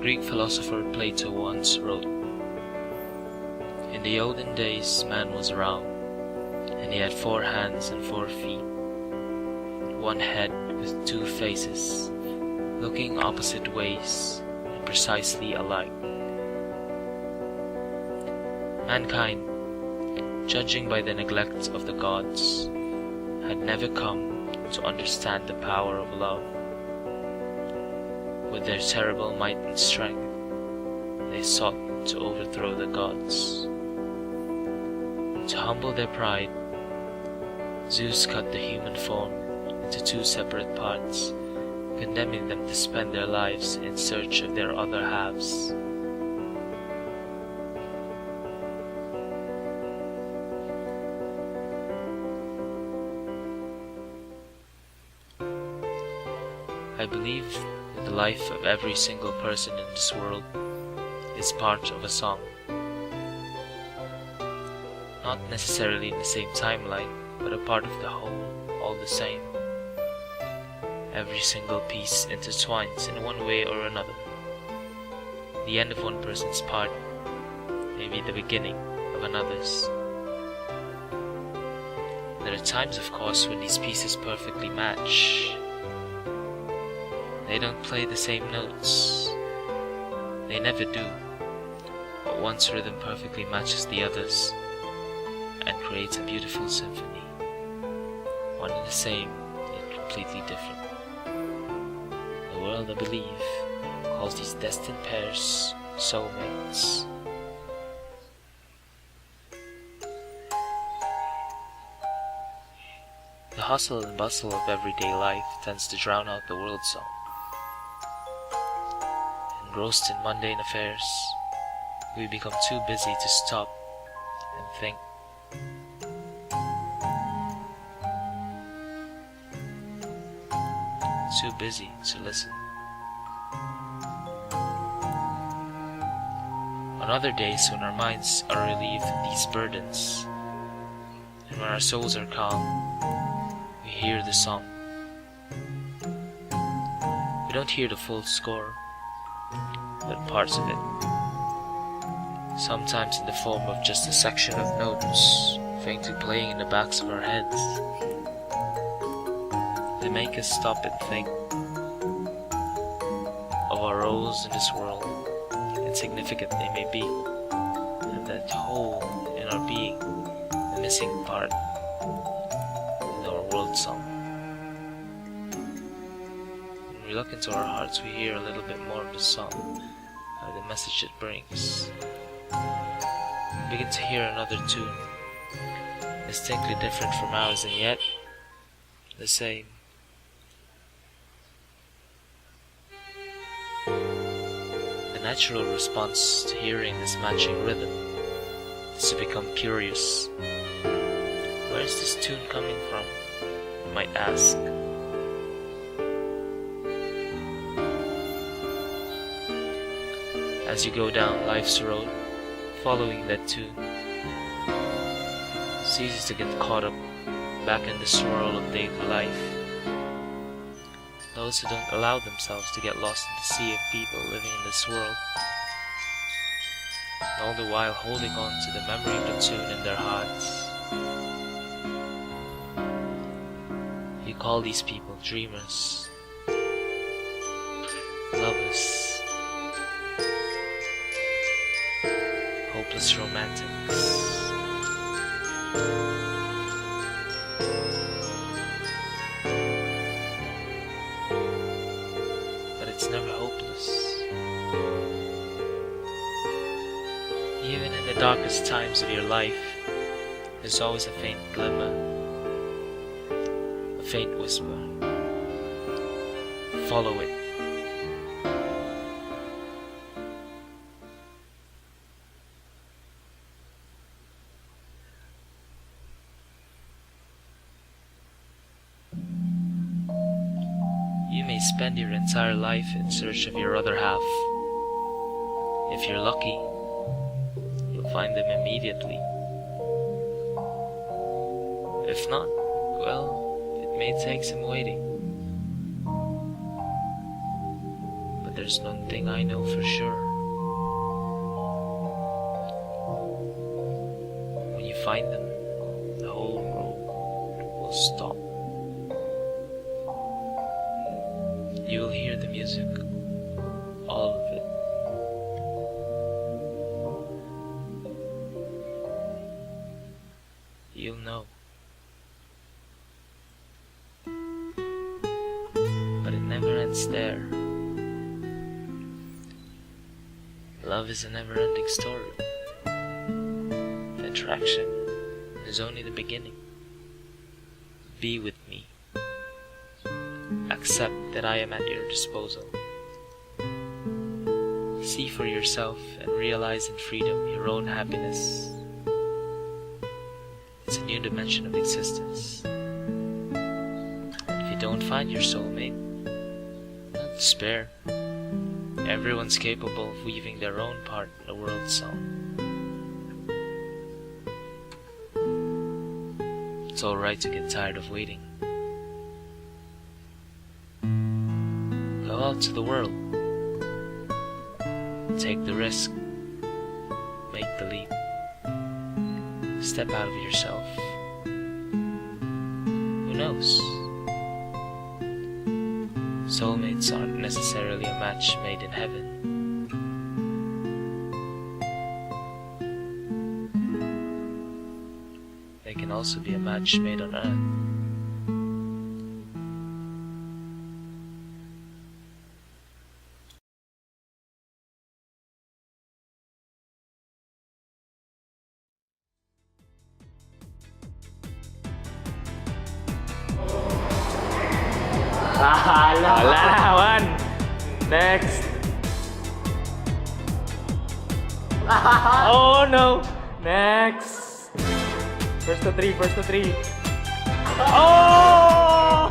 Greek philosopher Plato once wrote, "In the olden days man was round, and he had 4 hands and 4 feet, 1 head with 2 faces, looking opposite ways and precisely alike." Mankind, judging by the neglect of the gods, had never come to understand the power of love. With their terrible might and strength, they sought to overthrow the gods. To humble their pride, Zeus cut the human form into 2 separate parts, condemning them to spend their lives in search of their other halves. I believe that the life of every single person in this world is part of a song. Not necessarily in the same timeline, but a part of the whole, all the same. Every single piece intertwines in one way or another. The end of one person's part may be the beginning of another's. There are times, of course, when these pieces perfectly match. They don't play the same notes. They never do. But one's rhythm perfectly matches the others and creates a beautiful symphony. One and the same, yet completely different. The world, I believe, calls these destined pairs soulmates. The hustle and bustle of everyday life tends to drown out the world song. Engrossed in mundane affairs, we become too busy to stop and think. Too busy to listen. On other days, when our minds are relieved of these burdens, and when our souls are calm, we hear the song. We don't hear the full score, but parts of it. Sometimes in the form of just a section of notes, faintly playing in the backs of our heads. They make us stop and think of our roles in this world, insignificant they may be, and that hole in our being, the missing part in our world song. When we look into our hearts, we hear a little bit more of the song, the message it brings. We begin to hear another tune, distinctly different from ours and yet the same. The natural response to hearing this matching rhythm is to become curious. Where is this tune coming from? You might ask. As you go down life's road, following that tune, it's easy to get caught up back in the swirl of daily life. Those who don't allow themselves to get lost in the sea of people living in this world, and all the while holding on to the memory of the tune in their hearts. You call these people dreamers, lovers, hopeless romantics. But it's never hopeless. Even in the darkest times of your life, there's always a faint glimmer, a faint whisper. Follow it. You may spend your entire life in search of your other half. If you're lucky, you'll find them immediately. If not, well, it may take some waiting. But there's one thing I know for sure. When you find them, the whole road will stop. You will hear the music, all of it. You'll know. But it never ends there. Love is a never-ending story. Attraction is only the beginning. Be with me. Accept that I am at your disposal. See for yourself and realize in freedom your own happiness. It's a new dimension of existence. And if you don't find your soulmate, don't despair. Everyone's capable of weaving their own part in the world's song. It's alright to get tired of waiting. Go out to the world. Take the risk. Make the leap. Step out of yourself. Who knows? Soulmates aren't necessarily a match made in heaven. They can also be a match made on earth. Wala naman. Next. Oh no. Next. First to three. Oh!